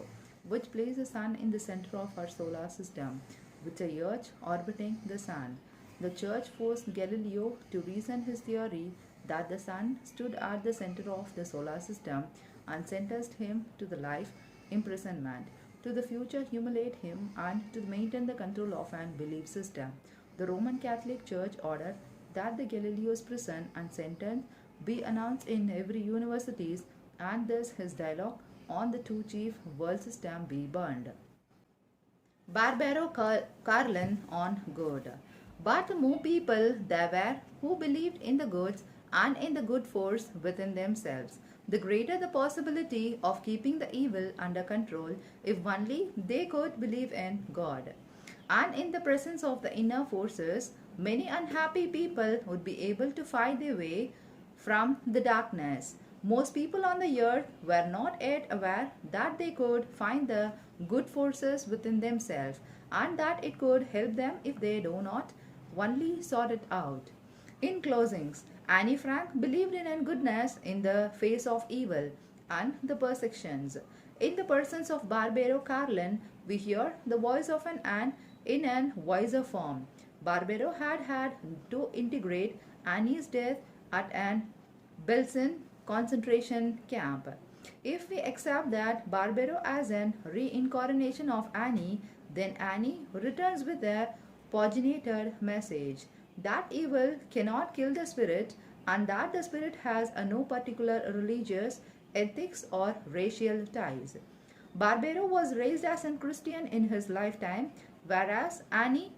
which placed the sun in the center of our solar system, with the earth orbiting the sun. The church forced Galileo to reason his theory that the sun stood at the center of the solar system and sentenced him to the life imprisonment, to the future humiliate him, and to maintain the control of an belief system. The Roman Catholic Church ordered that the Galileo's prison and sentence be announced in every universities, and thus his dialogue on the two chief world system be burned. Barbaro Carlin on good. But the more people there were who believed in the goods and in the good force within themselves, the greater the possibility of keeping the evil under control if only they could believe in God. And in the presence of the inner forces, many unhappy people would be able to fight their way from the darkness. Most people on the earth were not yet aware that they could find the good forces within themselves and that it could help them if they do not only sort it out. In closings, Annie Frank believed in goodness in the face of evil and the persecutions. In the persons of Barbaro Carlin, we hear the voice of an Anne in an wiser form. Barbaro had to integrate Annie's death at an Belsen concentration camp. If we accept that Barbaro as an reincarnation of Annie, then Annie returns with a paginated message that evil cannot kill the spirit and that the spirit has no particular religious, ethics or racial ties. Barbaro was raised as a Christian in his lifetime, whereas Annie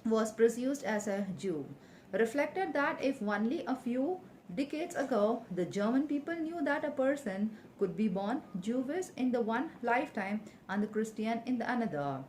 was perceived as a Jew. Reflected that if only a few decades ago the German people knew that a person could be born Jewish in the one lifetime and the Christian in the another,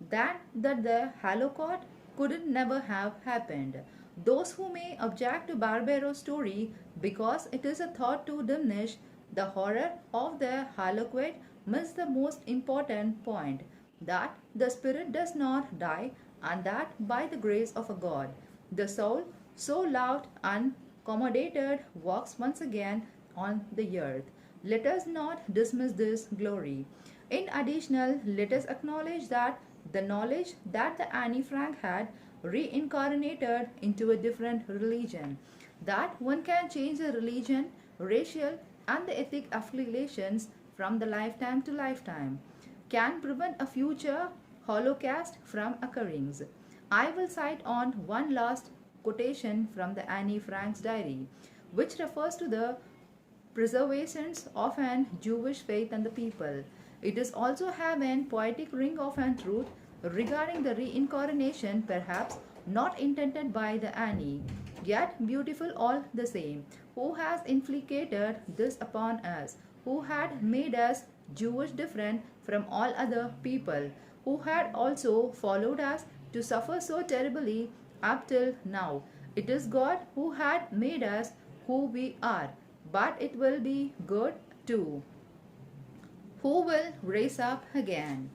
that the Holocaust could never have happened. Those who may object to Barbaro's story because it is a thought to diminish the horror of the Holocaust miss the most important point, that the spirit does not die and that by the grace of a God, the soul, so loved and accommodated, walks once again on the earth. Let us not dismiss this glory. In addition, let us acknowledge that the knowledge that the Annie Frank had reincarnated into a different religion, that one can change the religion, racial and the ethic affiliations from the lifetime to lifetime, can prevent a future holocaust from occurring. I will cite on one last quotation from the Annie Frank's diary, which refers to the preservations of an Jewish faith and the people. It is also having poetic ring of an truth regarding the reincarnation, perhaps not intended by the Annie, yet beautiful all the same. Who has inflicted this upon us? Who had made us Jewish different from all other people? Who had also followed us to suffer so terribly up till now? It is God who had made us who we are, but it will be good too, who will raise up again.